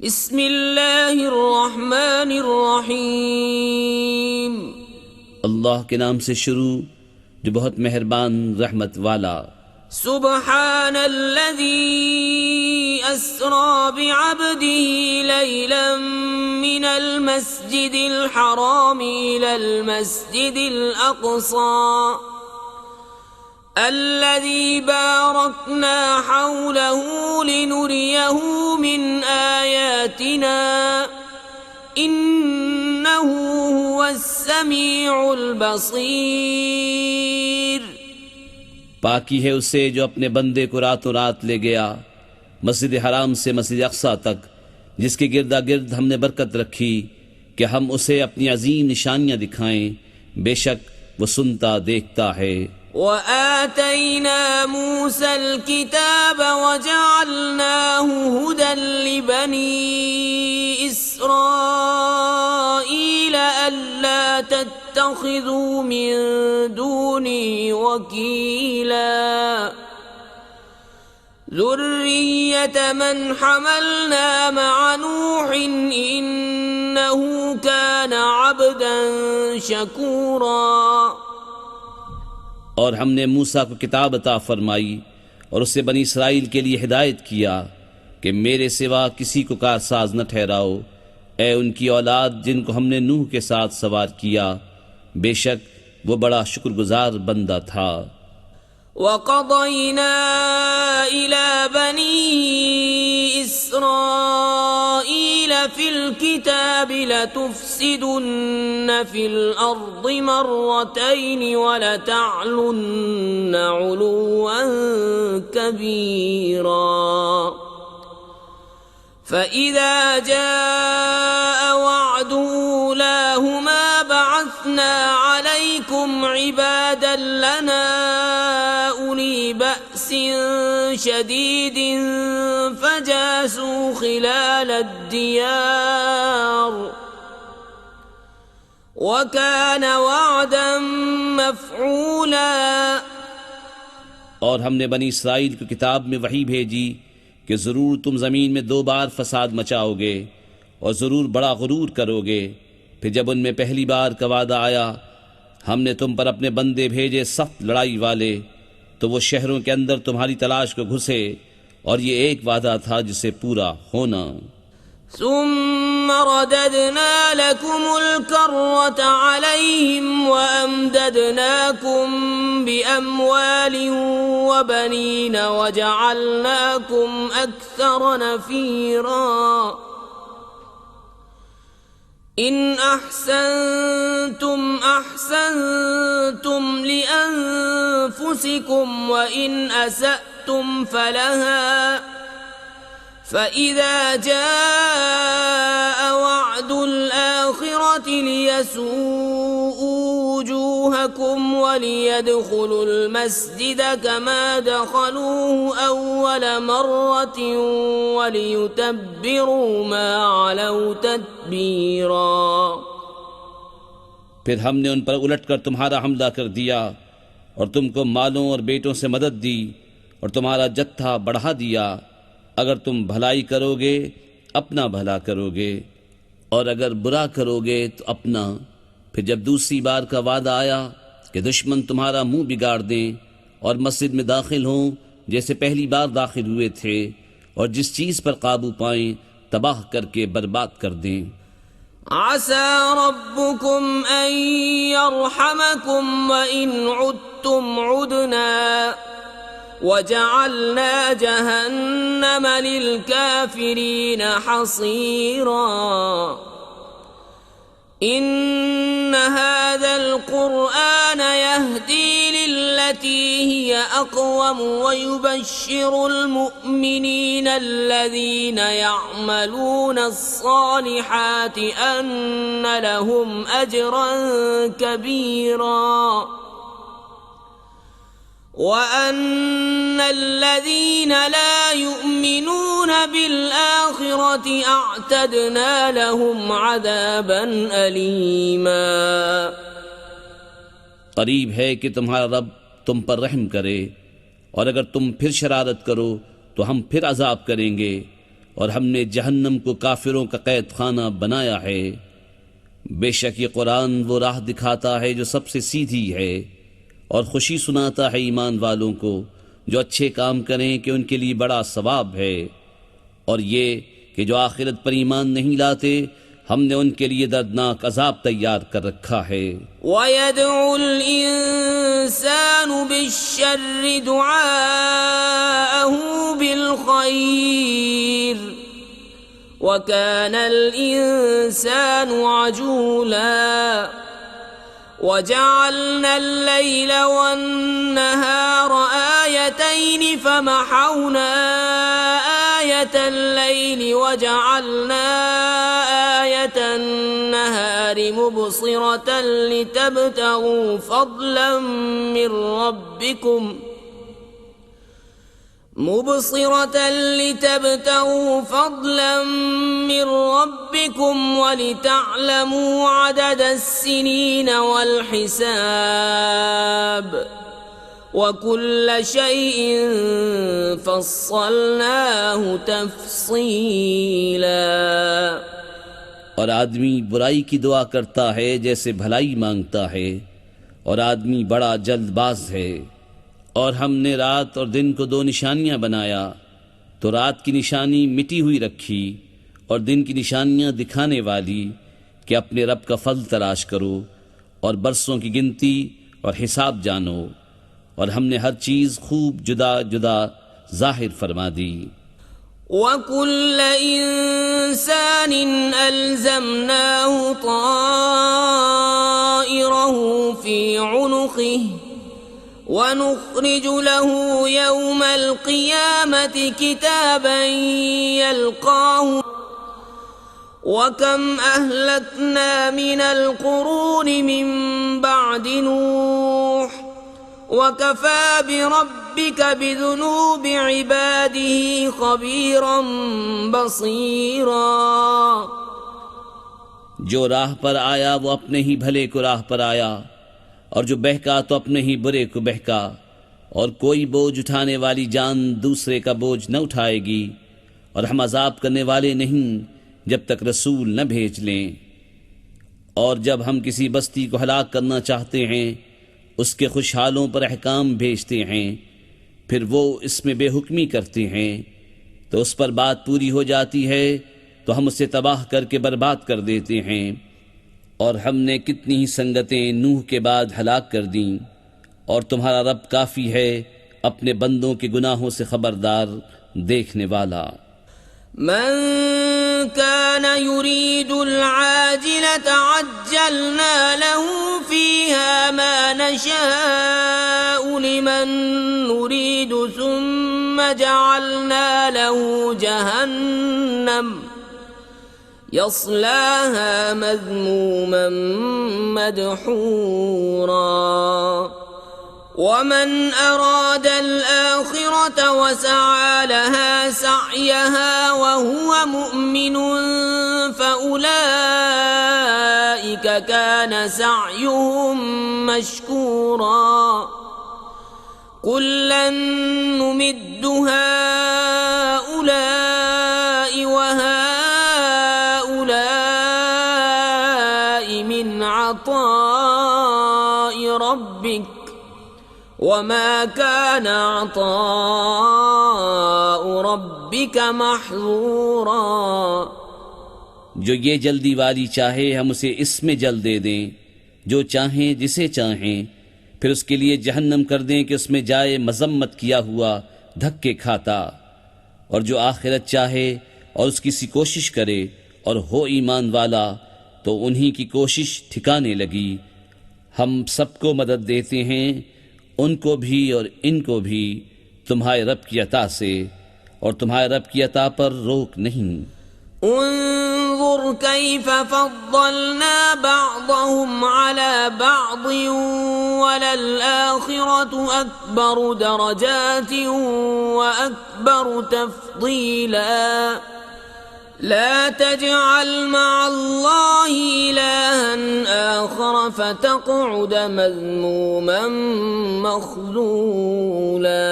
بسم اللہ الرحمن الرحیم۔ اللہ کے نام سے شروع جو بہت مہربان رحمت والا۔ سبحان الذی اسری بعبده لیلا من المسجد الحرام الى المسجد الاقصى الذي باركنا حوله لنريه من آياتنا إنه هو السميع البصير۔ پاکی ہے اسے جو اپنے بندے کو راتوں رات لے گیا مسجد حرام سے مسجد اقصی تک، جس کے گردا گرد ہم نے برکت رکھی کہ ہم اسے اپنی عظیم نشانیاں دکھائیں، بے شک وہ سنتا دیکھتا ہے۔ وآتينا موسى الكتاب وجعلناه هدى لبني إسرائيل ألا تتخذوا من دوني وكيلا ذرية من حملنا مع نوح إنه كان عبدا شكورا۔ اور ہم نے موسیٰ کو کتاب عطا فرمائی اور اسے بنی اسرائیل کے لیے ہدایت کیا کہ میرے سوا کسی کو کارساز نہ ٹھہراؤ، اے ان کی اولاد جن کو ہم نے نوح کے ساتھ سوار کیا، بے شک وہ بڑا شکر گزار بندہ تھا۔ وَقَضَيْنَا إِلَى بَنِي إِسْرَائِيلَ فِي الْكِتَابِ لَتُفْسِدُنَّ فِي الْأَرْضِ مَرَّتَيْنِ وَلَتَعْلُنَّ عُلُوًّا كَبِيرًا فَإِذَا جَاءَ وَعْدُ أُولَاهُمَا بَعَثْنَا عَلَيْكُمْ عِبَادًا لَنَا أُولِي بَأْسٍ شَدِيدٍ فَجَاسُوا خِلَالَ الدِّيَارِ وَكَانَ وَعْدًا مَفْعُولًا۔ اور ہم نے بنی اسرائیل کو کتاب میں وحی بھیجی کہ ضرور تم زمین میں 2 بار فساد مچاؤ گے اور ضرور بڑا غرور کرو گے، پھر جب ان میں پہلی بار کا وعدہ آیا ہم نے تم پر اپنے بندے بھیجے سخت لڑائی والے، تو وہ شہروں کے اندر تمہاری تلاش کو گھسے، اور یہ ایک وعدہ تھا جسے پورا ہونا۔ ثم رددنا لكم الكرة عليهم وأمددناكم بأموال وبنين وجعلناكم أكثر نفيرا۔ إن أحسنتم أحسنتم لأنفسكم وإن أسأتم فلها، فإذا جاء وعد الآخرة ليسوءوا وجوهكم وليدخلوا المسجد كما دخلوه أول مرة وليتبروا ما علوا تتبيرا۔ پھر ہم نے ان پر الٹ کر تمہارا حملہ کر دیا اور تم کو مالوں اور بیٹوں سے مدد دی اور تمہارا جتھا بڑھا دیا۔ اگر تم بھلائی کرو گے اپنا بھلا کرو گے، اور اگر برا کرو گے تو اپنا۔ پھر جب دوسری بار کا وعدہ آیا کہ دشمن تمہارا منہ بگاڑ دیں اور مسجد میں داخل ہوں جیسے پہلی بار داخل ہوئے تھے، اور جس چیز پر قابو پائیں تباہ کر کے برباد کر دیں۔ عسى ربكم أن يرحمكم وإن عدتم عدنا وجعلنا جهنم للكافرين حصيرا۔ إن هذا القرآن يهدي للتي هي أقوم ويبشر المؤمنين الذين يعملون الصالحات أن لهم أجرا كبيرا وَأَنَّ الَّذِينَ لَا يُؤْمِنُونَ بِالْآخِرَةِ أَعْتَدْنَا لَهُمْ عَذَابًا أَلِيمًا۔ قریب ہے کہ تمہارا رب تم پر رحم کرے، اور اگر تم پھر شرارت کرو تو ہم پھر عذاب کریں گے، اور ہم نے جہنم کو کافروں کا قید خانہ بنایا ہے۔ بے شک یہ قرآن وہ راہ دکھاتا ہے جو سب سے سیدھی ہے، اور خوشی سناتا ہے ایمان والوں کو جو اچھے کام کریں کہ ان کے لیے بڑا ثواب ہے، اور یہ کہ جو آخرت پر ایمان نہیں لاتے ہم نے ان کے لیے دردناک عذاب تیار کر رکھا ہے۔ وَيَدْعُ الْإِنسَانُ بِالشَّرِّ دُعَاءَهُ بِالْخَيْرِ وَكَانَ الْإِنسَانُ عَجُولًا وَجَعَلْنَا اللَّيْلَ وَالنَّهَارَ آيَتَيْنِ فَمَحَوْنَا آيَةَ اللَّيْلِ وَجَعَلْنَا آيَةَ النَّهَارِ مُبْصِرَةً لِتَبْتَغُوا فَضْلًا مِّن رَّبِّكُمْ وَلِتَعْلَمُوا عَدَدَ السِّنِينَ وَالْحِسَابَ وَكُلَّ شَيْءٍ فَصَّلْنَاهُ تَفْصِيلًا۔ اور آدمی برائی کی دعا کرتا ہے جیسے بھلائی مانگتا ہے، اور آدمی بڑا جلد باز ہے۔ اور ہم نے رات اور دن کو دو نشانیاں بنایا، تو رات کی نشانی مٹی ہوئی رکھی اور دن کی نشانیاں دکھانے والی کہ اپنے رب کا فضل تلاش کرو اور برسوں کی گنتی اور حساب جانو، اور ہم نے ہر چیز خوب جدا جدا ظاہر فرما دی۔ وَكُلَّ إِنسَانٍ أَلْزَمْنَاهُ طَائِرَهُ فِي عُنُقِهِ وَنُخْرِجُ لَهُ يَوْمَ الْقِيَامَةِ كِتَابًا يَلْقَاهُ وَكَمْ أَهْلَكْنَا مِنَ الْقُرُونِ مِنْ بَعْدِ نُوحٍ وَكَفَى بِرَبِّكَ بِذُنُوبِ عِبَادِهِ خَبِيرًا بَصِيرًا۔ جو راہ پر آیا وہ اپنے ہی بھلے کو راہ پر آیا، اور جو بہکا تو اپنے ہی برے کو بہکا، اور کوئی بوجھ اٹھانے والی جان دوسرے کا بوجھ نہ اٹھائے گی، اور ہم عذاب کرنے والے نہیں جب تک رسول نہ بھیج لیں۔ اور جب ہم کسی بستی کو ہلاک کرنا چاہتے ہیں اس کے خوشحالوں پر احکام بھیجتے ہیں، پھر وہ اس میں بے حکمی کرتے ہیں تو اس پر بات پوری ہو جاتی ہے تو ہم اسے تباہ کر کے برباد کر دیتے ہیں۔ اور ہم نے کتنی ہی سنگتیں نوح کے بعد ہلاک کر دیں، اور تمہارا رب کافی ہے اپنے بندوں کے گناہوں سے خبردار، دیکھنے والا۔ من كان يريد العاجلة عجلنا له فيها ما نشاء لمن نريد ثم جعلنا له جهنم يصلاها مذموما مدحورا ومن أراد الآخرة وسعى لها سعيها وهو مؤمن فأولئك كان سعيهم مشكورا كلا نمد هؤلاء وهؤلاء من عطاء ربك وما كان عطاء ربك محظورا۔ جو یہ جلدی والی چاہے ہم اسے اس میں جل دے دیں، جو چاہیں جسے چاہیں، پھر اس کے لیے جہنم کر دیں کہ اس میں جائے مذمت کیا ہوا دھکے کھاتا۔ اور جو آخرت چاہے اور اس کی سی کوشش کرے اور ہو ایمان والا تو انہی کی کوشش ٹھکانے لگی۔ ہم سب کو مدد دیتے ہیں، ان کو بھی اور ان کو بھی، تمہارے رب کی عطا سے، اور تمہارے رب کی عطا پر روک نہیں۔ انظر كيف فضلنا بعضهم على بعض وللآخرة أكبر درجات وأكبر تفضيلا لا تجعل مع الله إلها آخر فتقعد مذموما مخذولا۔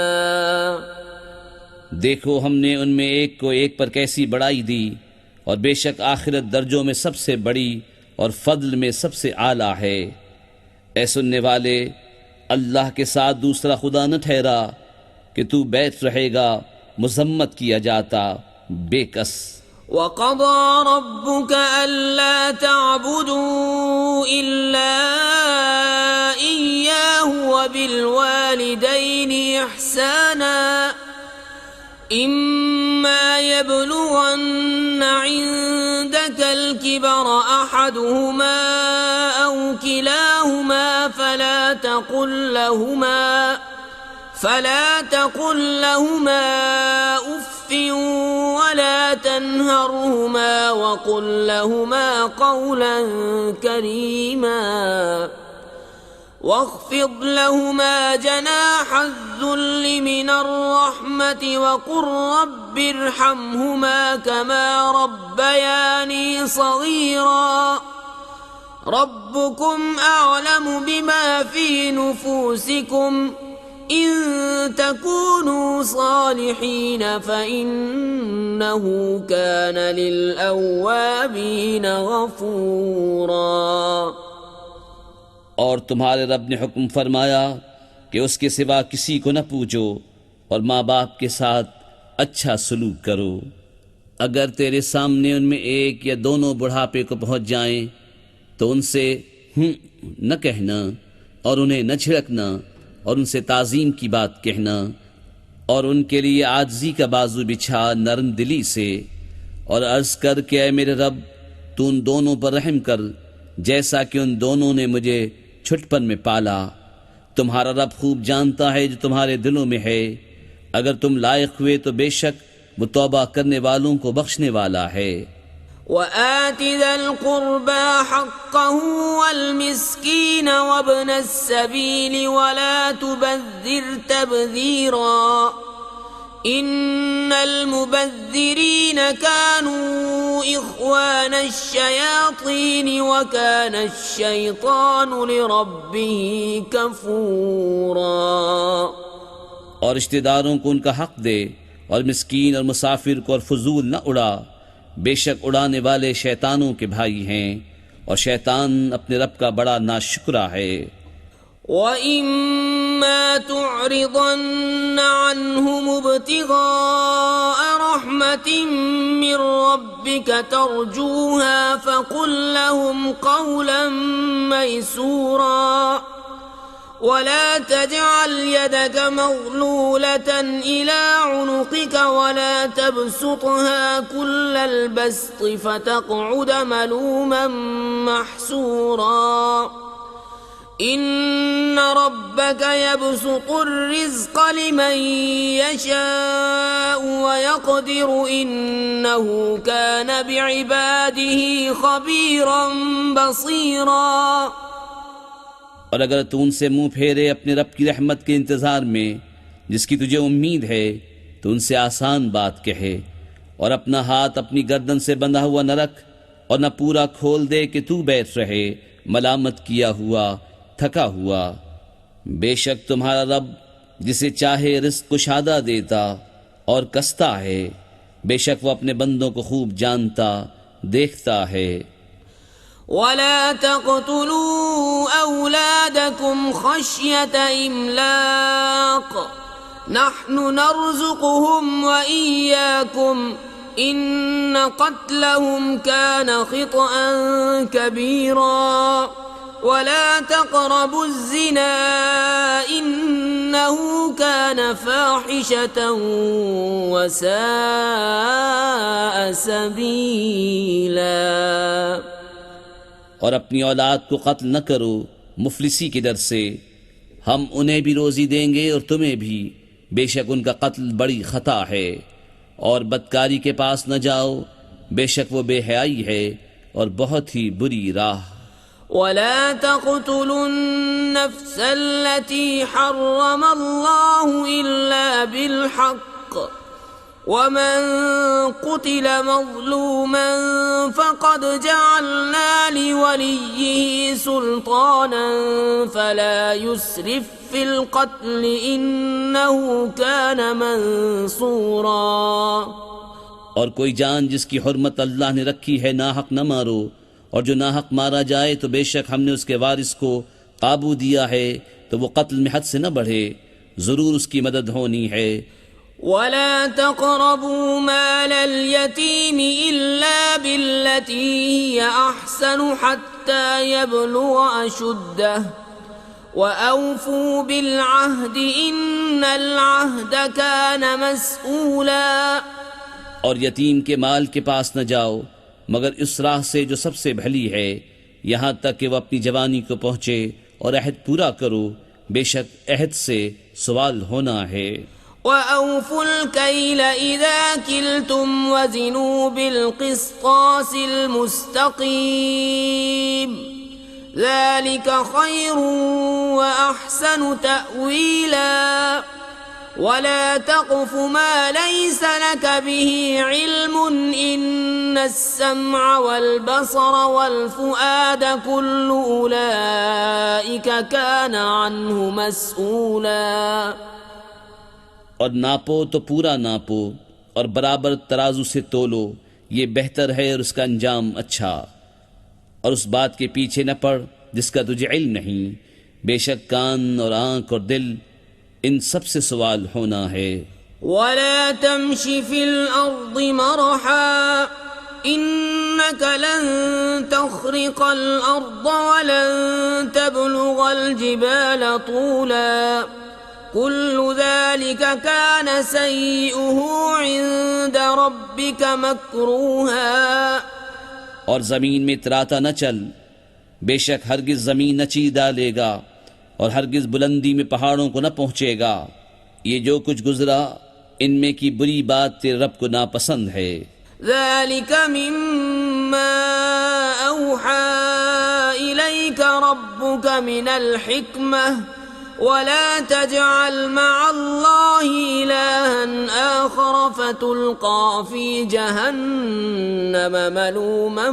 دیکھو ہم نے ان میں ایک کو ایک پر کیسی بڑائی دی، اور بے شک آخرت درجوں میں سب سے بڑی اور فضل میں سب سے اعلیٰ ہے۔ اے سننے والے، اللہ کے ساتھ دوسرا خدا نہ ٹھہرا کہ تو بیت رہے گا مذمت کیا جاتا بے کس۔ وَقَضَى رَبُّكَ أَلَّا تَعْبُدُوا إِلَّا إِيَّاهُ وَبِالْوَالِدَيْنِ إِحْسَانًا إِمَّا يَبْلُغَنَّ عِندَكَ الْكِبَرَ أَحَدُهُمَا أَوْ كِلَاهُمَا فلا تقل لهما أف ولا تنهرهما وقل لهما قولا كريما واخفض لهما جناح الذل من الرحمة وقل رب ارحمهما كما ربياني صغيرا ربكم أعلم بما في نفوسكم إن تكونوا صالحين فإنه كان للأوابين غفورا۔ اور تمہارے رب نے حکم فرمایا کہ اس کے سوا کسی کو نہ پوجو اور ماں باپ کے ساتھ اچھا سلوک کرو۔ اگر تیرے سامنے ان میں ایک یا دونوں بڑھاپے کو پہنچ جائیں تو ان سے نہ کہنا اور انہیں نہ جھڑکنا اور ان سے تعظیم کی بات کہنا، اور ان کے لیے عاجزی کا بازو بچھا نرم دلی سے، اور عرض کر کہ اے میرے رب تو ان دونوں پر رحم کر جیسا کہ ان دونوں نے مجھے چھٹپن میں پالا۔ تمہارا رب خوب جانتا ہے جو تمہارے دلوں میں ہے، اگر تم لائق ہوئے تو بے شک وہ توبہ کرنے والوں کو بخشنے والا ہے۔ وآت ذا القربى حقه والمسكين وابن السبيل ولا تبذر تبذيرا إن المبذرين كانوا إخوان الشياطين وكان الشيطان لربه كفورا۔ اور رشتہ داروں کو ان کا حق دے، اور مسکین اور مسافر کو اور فضول نہ اڑا، بے شک اڑانے والے شیطانوں کے بھائی ہیں، اور شیطان اپنے رب کا بڑا ناشکرا ہے۔ وَإِمَّا تُعْرِضَنَّ عَنْهُمُ ابْتِغَاءَ رَحْمَةٍ مِّن رَّبِّكَ تَرْجُوهَا فَقُل لَّهُمْ قَوْلًا مَّيْسُورًا ولا تجعل يدك مغلولة إلى عنقك ولا تبسطها كل البسط فتقعد ملوما محسورا إن ربك يبسط الرزق لمن يشاء ويقدر إنه كان بعباده خبيرا بصيرا۔ اور اگر تو ان سے منہ پھیرے اپنے رب کی رحمت کے انتظار میں جس کی تجھے امید ہے تو ان سے آسان بات کہے، اور اپنا ہاتھ اپنی گردن سے بندھا ہوا نہ رکھ اور نہ پورا کھول دے کہ تو بیٹھ رہے ملامت کیا ہوا تھکا ہوا۔ بے شک تمہارا رب جسے چاہے رزق کشادہ دیتا اور کستا ہے، بے شک وہ اپنے بندوں کو خوب جانتا دیکھتا ہے۔ ولا تقتلوا أولادكم خشية إملاق نحن نرزقهم وإياكم إن قتلهم كان خطأ كبيرا ولا تقربوا الزنا إنه كان فاحشة وساء سبيلا۔ اور اپنی اولاد کو قتل نہ کرو مفلسی کے ڈر سے، ہم انہیں بھی روزی دیں گے اور تمہیں بھی، بے شک ان کا قتل بڑی خطا ہے۔ اور بدکاری کے پاس نہ جاؤ، بے شک وہ بے حیائی ہے اور بہت ہی بری راہ۔ ولا تقتلوا النفس التي حرم الله إلا بالحق ومن قتل مظلوما فقد جعلنا لوليه سلطانا فلا يسرف في القتل إنه كان منصورا۔ اور کوئی جان جس کی حرمت اللہ نے رکھی ہے ناحق نہ مارو، اور جو ناحق مارا جائے تو بے شک ہم نے اس کے وارث کو قابو دیا ہے تو وہ قتل میں حد سے نہ بڑھے، ضرور اس کی مدد ہونی ہے۔ ولا تقربوا مال اليتيم إلا بالتي هي أحسن حتى يبلغ أشده وأوفوا بالعهد إن العهد كان مسؤولا۔ اور یتیم کے مال کے پاس نہ جاؤ مگر اس راہ سے جو سب سے بھلی ہے، یہاں تک کہ وہ اپنی جوانی کو پہنچے، اور عہد پورا کرو، بے شک عہد سے سوال ہونا ہے۔ وَأَوْفُوا الْكَيْلَ إِذَا كِلْتُمْ وَزِنُوا بِالْقِسْطَاسِ الْمُسْتَقِيمِ ذَلِكَ خَيْرٌ وَأَحْسَنُ تَأْوِيلًا وَلَا تَقْفُ مَا لَيْسَ لَكَ بِهِ عِلْمٌ إِنَّ السَّمْعَ وَالْبَصَرَ وَالْفُؤَادَ كُلُّ أُولَئِكَ كَانَ عَنْهُ مسؤولا۔ اور ناپو تو پورا ناپو اور برابر ترازو سے تولو، یہ بہتر ہے اور اس کا انجام اچھا، اور اس بات کے پیچھے نہ پڑ جس کا تجھے علم نہیں، بے شک کان اور آنکھ اور دل ان سب سے سوال ہونا ہے۔ وَلَا تَمْشِ فِي الْأَرْضِ مَرَحًا إِنَّكَ لَن تَخْرِقَ الْأَرْضَ وَلَن تَبْلُغَ الْجِبَالَ طُولًا كل ذلك كان سيئه عند ربك مكروها۔ اور زمین میں اتراتا نہ چل، بے شک ہرگز زمین نہ چیر ڈالے گا اور ہرگز بلندی میں پہاڑوں کو نہ پہنچے گا، یہ جو کچھ گزرا ان میں کی بری بات تیرے رب کو ناپسند ہے۔ ذلك مما أوحى إليك ربك من الحكمة ولا تجعل مع الله إلها آخر فتلقى في جهنم ملوما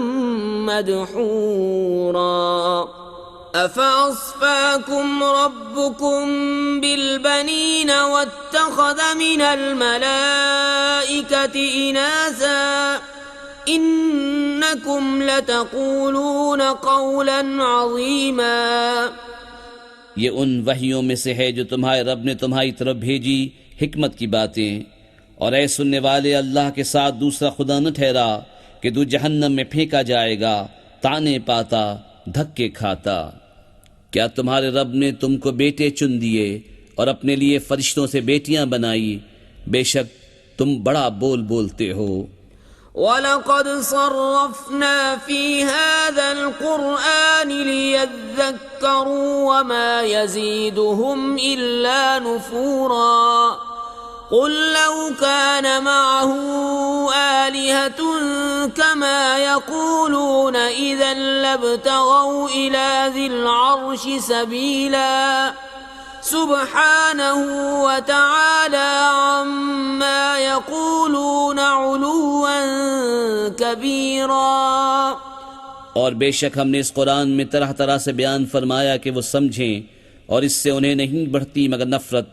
مدحورا۔ أفأصفاكم ربكم بالبنين واتخذ من الملائكة إناثا إنكم لتقولون قولا عظيما۔ یہ ان وحیوں میں سے ہے جو تمہارے رب نے تمہاری طرف بھیجی، حکمت کی باتیں، اور اے سننے والے، اللہ کے ساتھ دوسرا خدا نہ ٹھہرا کہ تو جہنم میں پھینکا جائے گا، تانے پاتا، دھکے کھاتا۔ کیا تمہارے رب نے تم کو بیٹے چن دیے اور اپنے لیے فرشتوں سے بیٹیاں بنائی؟ بے شک تم بڑا بول بولتے ہو۔ وَلَقَدْ صَرَّفْنَا فِي هَذَا الْقُرْآنِ لِيَذَّكَّرُوا وَمَا يَزِيدُهُمْ إِلَّا نُفُورًا۔ قُلْ لَوْ كَانَ مَعَهُ آلِهَةٌ كَمَا يَقُولُونَ إِذًا لَابْتَغَوْا إِلَى ذِي الْعَرْشِ سَبِيلًا سبحانه وتعالى عما يقولون علوا كبيرا۔ اور بے شک ہم نے اس قرآن میں طرح طرح سے بیان فرمایا کہ وہ سمجھیں، اور اس سے انہیں نہیں بڑھتی مگر نفرت۔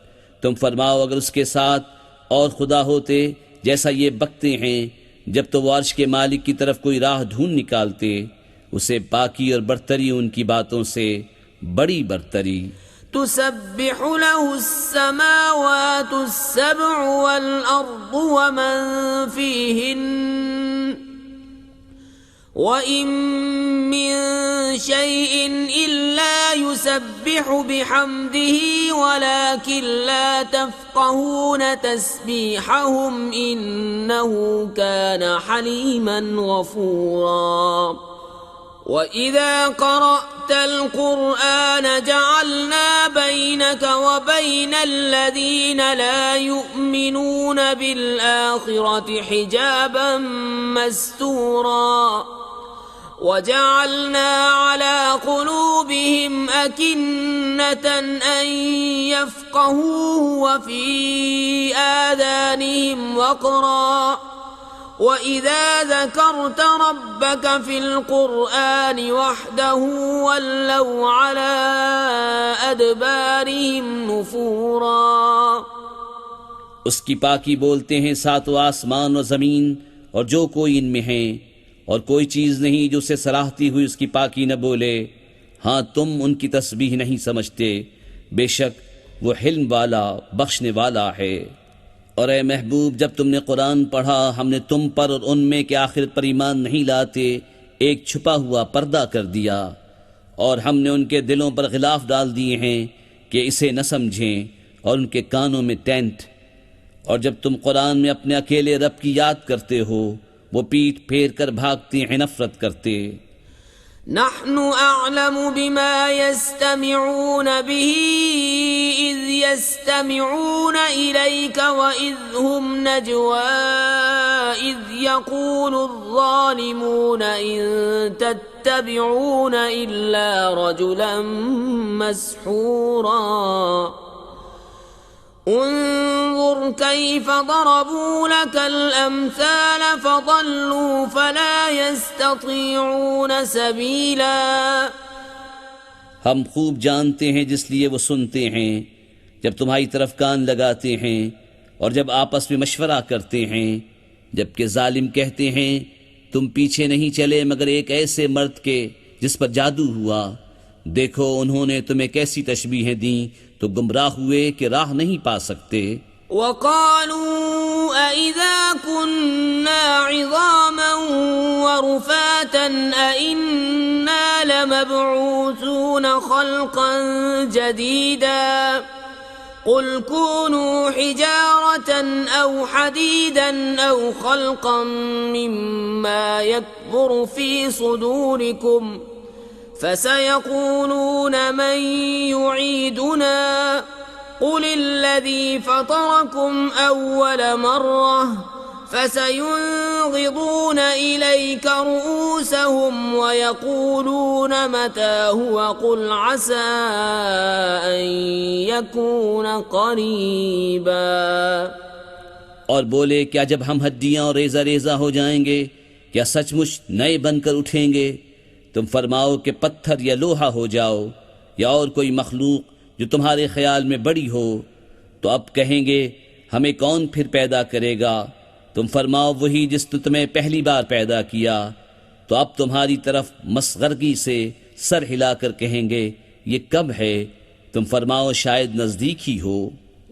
تم فرماؤ اگر اس کے ساتھ اور خدا ہوتے جیسا یہ بکتے ہیں، جب تو وہ عرش کے مالک کی طرف کوئی راہ ڈھونڈ نکالتے، اسے پاکی اور برتری ان کی باتوں سے بڑی برتری۔ تسبح له السماوات السبع والأرض ومن فيهن وإن من شيء إلا يسبح بحمده ولكن لا تفقهون تسبيحهم إنه كان حليما غفورا۔ وَإِذَا قَرَأْتَ الْقُرْآنَ جَعَلْنَا بَيْنَكَ وَبَيْنَ الَّذِينَ لَا يُؤْمِنُونَ بِالْآخِرَةِ حِجَابًا مَسْتُورًا۔ وجعلنا على قلوبهم أكنة أن يفقهوه وفي آذانهم وقرا وَإِذَا ذَكَرْتَ رَبَّكَ فِي الْقُرْآنِ وَحْدَهُ وَلَّوْا عَلَىٰ أَدْبَارِهِمْ نُفُورًا۔ اس کی پاکی بولتے ہیں ساتوں آسمان و زمین اور جو کوئی ان میں ہیں، اور کوئی چیز نہیں جو اسے سراہتی ہوئی اس کی پاکی نہ بولے۔ ہاں تم ان کی تسبیح نہیں سمجھتے، بے شک وہ حلم والا بخشنے والا ہے۔ اور اے محبوب، جب تم نے قرآن پڑھا ہم نے تم پر اور ان میں کہ آخرت پر ایمان نہیں لاتے ایک چھپا ہوا پردہ کر دیا، اور ہم نے ان کے دلوں پر غلاف ڈال دیے ہیں کہ اسے نہ سمجھیں، اور ان کے کانوں میں ٹینٹ۔ اور جب تم قرآن میں اپنے اکیلے رب کی یاد کرتے ہو وہ پیٹھ پھیر کر بھاگتے ہیں، نفرت کرتے۔ نحن أعلم بما يستمعون به إذ يستمعون إليك وإذ هم نجوى إذ يقول الظالمون إن تتبعون إلا رجلا مسحورا انظر كيف ضربوا لك الأمثال فضلوا فلا يستطيعون سبيلا۔ ہم خوب جانتے ہیں جس لیے وہ سنتے ہیں جب تمہاری طرف کان لگاتے ہیں اور جب آپس میں مشورہ کرتے ہیں، جبکہ ظالم کہتے ہیں تم پیچھے نہیں چلے مگر ایک ایسے مرد کے جس پر جادو ہوا۔ دیکھو انہوں نے تمہیں کیسی تشبیہیں دیں تو گمراہ ہوئے کہ راہ نہیں پا سکتے۔ وَقَالُوا أَإِذَا كُنَّا عِظَامًا وَرُفَاتًا أَإِنَّا لَمَبْعُوثُونَ خَلْقًا جَدِيدًا قُلْ كُونُوا حِجَارَةً أَوْ حَدِيدًا أَوْ خَلْقًا مِّمَّا يَكْبُرُ فِي صُدُورِكُمْ فَسَيَقُولُونَ مَن يُعِيدُنَا قُلِ الَّذِي فَطَرَكُمْ أَوَّلَ مَرَّةٍ فَسَيُنغِضُونَ إِلَيْكَ رُؤُوسَهُمْ وَيَقُولُونَ مَتَىٰ هُوَ قُلْ عَسَىٰ أَن يَكُونَ قَرِيبًا۔ اور بولے کیا جب ہم ہڈیاں اور ریزہ ریزہ ہو جائیں گے کیا سچ مچ نئے بن کر اٹھیں گے؟ تم فرماؤ کہ پتھر یا لوہا ہو جاؤ یا اور کوئی مخلوق جو تمہارے خیال میں بڑی ہو، تو اب کہیں گے ہمیں کون پھر پیدا کرے گا؟ تم فرماؤ وہی جس نے تمہیں پہلی بار پیدا کیا۔ تو اب تمہاری طرف مسخرگی سے سر ہلا کر کہیں گے یہ کب ہے؟ تم فرماؤ شاید نزدیک ہی ہو۔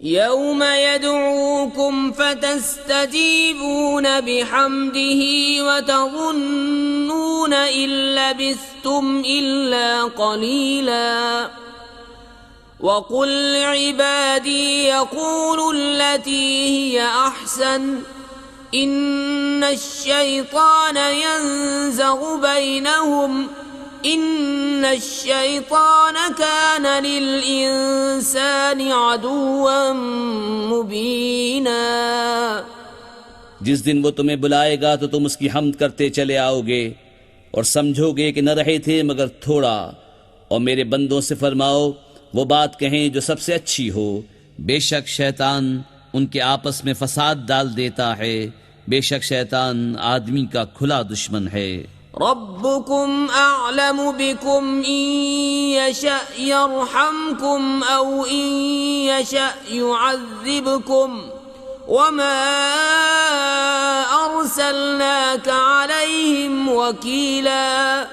يوم يدعوكم فتستجيبون بحمده وتظنون إن لبثتم إلا قليلا وقل لعبادي يقولوا التي هي أحسن إن الشيطان ينزغ بينهم إن الشيطان كان للإنسان عدوا مبينا۔ جس دن وہ تمہیں بلائے گا تو تم اس کی حمد کرتے چلے آؤ گے اور سمجھو گے کہ نہ رہے تھے مگر تھوڑا۔ اور میرے بندوں سے فرماؤ وہ بات کہیں جو سب سے اچھی ہو، بے شک شیطان ان کے آپس میں فساد ڈال دیتا ہے، بے شک شیطان آدمی کا کھلا دشمن ہے۔ ربكم أعلم بكم إن يشأ يرحمكم أو إن يشأ يعذبكم وما أرسلناك عليهم وكيلا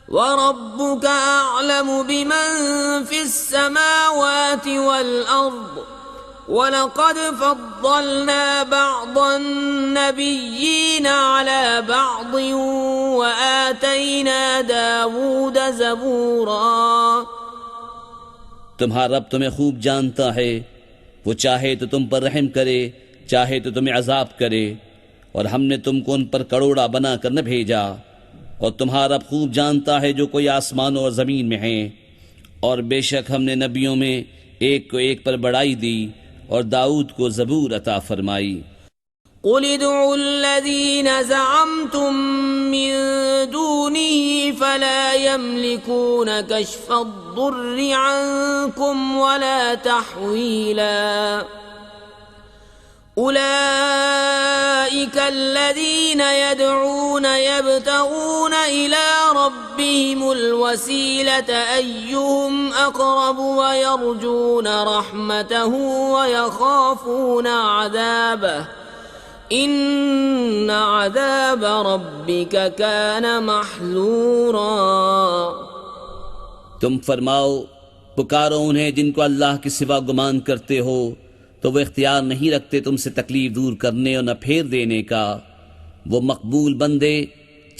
وربك أعلم بمن في السماوات والأرض وَلَقَدْ فَضَّلْنَا بَعْضَ النَّبِيِّينَ عَلَى بَعْضٍ وَآتَيْنَا دَاوُودَ زَبُورًا۔ تمہارا رب تمہیں خوب جانتا ہے، وہ چاہے تو تم پر رحم کرے، چاہے تو تمہیں عذاب کرے، اور ہم نے تم کو ان پر کروڑا بنا کر نہ بھیجا۔ اور تمہارا رب خوب جانتا ہے جو کوئی آسمانوں اور زمین میں ہیں، اور بے شک ہم نے نبیوں میں ایک کو ایک پر بڑائی دی اور داؤد کو زبور عطا فرمائی۔ قل ادعوا الذين زعمتم من يملكون كشف الضر عنكم ولا تحويلا أولئك الذين يدعون يبتغون إلى ربهم الوسيلة أيهم أقرب ويرجون رحمته ويخافون عذابه إن عذاب ربك كان محذورا۔ تم فرماؤ پکارو انہیں جن کو اللہ کے سوا گمان کرتے ہو، تو وہ اختیار نہیں رکھتے تم سے تکلیف دور کرنے اور نہ پھیر دینے کا۔ وہ مقبول بندے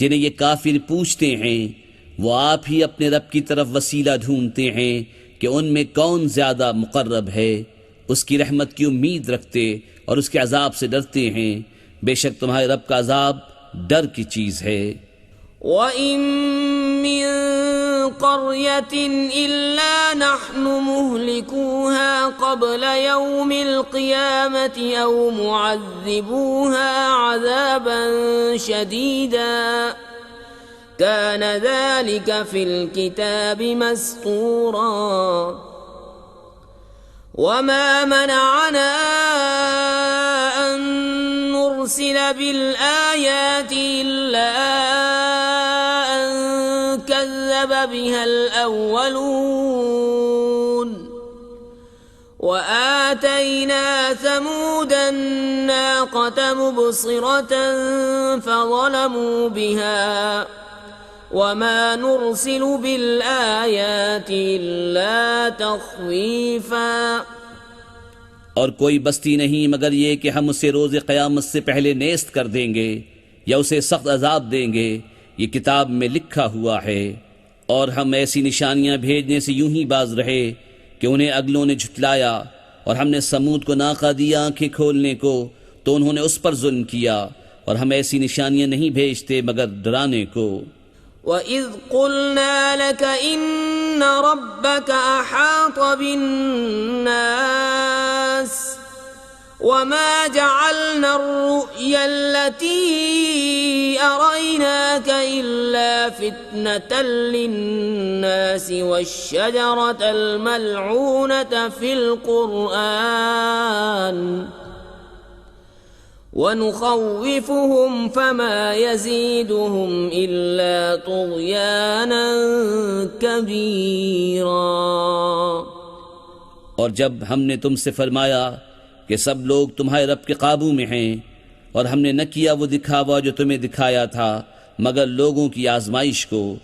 جنہیں یہ کافر پوچھتے ہیں، وہ آپ ہی اپنے رب کی طرف وسیلہ ڈھونڈتے ہیں کہ ان میں کون زیادہ مقرب ہے، اس کی رحمت کی امید رکھتے اور اس کے عذاب سے ڈرتے ہیں۔ بے شک تمہارے رب کا عذاب ڈر کی چیز ہے۔ وَإِن مِّن قَرْيَةٍ إِلَّا نَحْنُ مُهْلِكُوهَا قَبْلَ يَوْمِ الْقِيَامَةِ أَوْ مُعَذِّبُوهَا عَذَابًا شَدِيدًا كَانَ ذَلِكَ فِي الْكِتَابِ مَسْطُورًا۔ وَمَا مَنَعَنَا أَن نُّرْسِلَ بِالْآيَاتِ إِلَّا أَن كَذَّبَ بِهَا الْأَوَّلُونَ وَآتَيْنَا ثَمُودَ النَّاقَةَ مُبْصِرَةً فَظَلَمُوا بِهَا وَمَا نُرْسِلُ بِالْآيَاتِ إِلَّا تَخْوِيفًا۔ اور کوئی بستی نہیں مگر یہ کہ ہم اسے روز قیامت سے پہلے نیست کر دیں گے یا اسے سخت عذاب دیں گے، یہ کتاب میں لکھا ہوا ہے۔ اور ہم ایسی نشانیاں بھیجنے سے یوں ہی باز رہے کہ انہیں اگلوں نے جھٹلایا، اور ہم نے سمود کو ناقہ دیا آنکھیں کھولنے کو تو انہوں نے اس پر ظلم کیا، اور ہم ایسی نشانیاں نہیں بھیجتے مگر ڈرانے کو۔ وَإِذْ قُلْنَا لَكَ إِنَّ رَبَّكَ أَحَاطَ بِالنَّاسِ وَمَا جَعَلْنَا الرُّؤْيَا الَّتِي أَرَيْنَاكَ إِلَّا فِتْنَةً لِلنَّاسِ وَالشَّجَرَةَ الْمَلْعُونَةَ فِي الْقُرْآنِ وَنُخَوِّفُهُمْ فَمَا يَزِيدُهُمْ إِلَّا طُغْيَانًا كَبِيرًا۔ اور جب ہم نے تم سے فرمایا کہ سب لوگ تمہارے رب کے قابو میں ہیں، اور ہم نے نہ کیا وہ دکھاوا جو تمہیں دکھایا تھا مگر لوگوں کی آزمائش کو،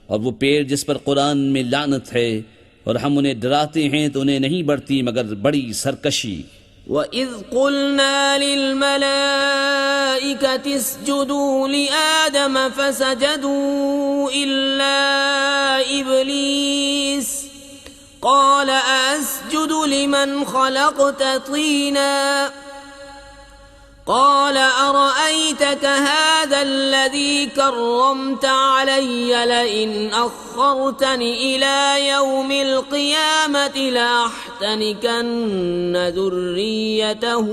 اور وہ پیڑ جس پر قرآن میں لعنت ہے، اور ہم انہیں ڈراتے ہیں تو انہیں نہیں بڑھتی مگر بڑی سرکشی۔ وَإِذْ قُلْنَا لِلْمَلَائِكَةِ اسْجُدُوا لِآدَمَ فَسَجَدُوا إِلَّا إِبْلِيسَ قَالَ أَسْجُدُ لِمَنْ خَلَقْتَ طِينًا قَالَ أَرَأَيْتَكَ هَذَا الَّذِي كَرَّمْتَ عَلَيَّ لَئِنْ أَخَّرْتَنِ إِلَى يَوْمِ الْقِيَامَةِ لَأَحْتَنِكَنَّ ذُرِّيَّتَهُ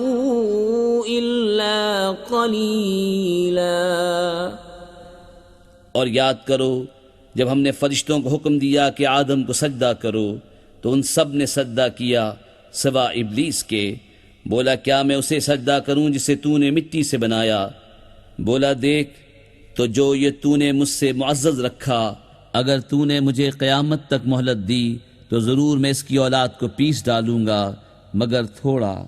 إِلَّا قَلِيلًا۔ اور یاد کرو جب ہم نے فرشتوں کو حکم دیا کہ آدم کو سجدہ کرو تو ان سب نے سجدہ کیا سوا ابلیس کے۔ بولا کیا میں اسے سجدہ کروں جسے تو نے مٹی سے بنایا؟ بولا دیکھ تو جو یہ تو نے مجھ سے معزز رکھا، اگر تو نے مجھے قیامت تک مہلت دی تو ضرور میں اس کی اولاد کو پیس ڈالوں گا مگر تھوڑا۔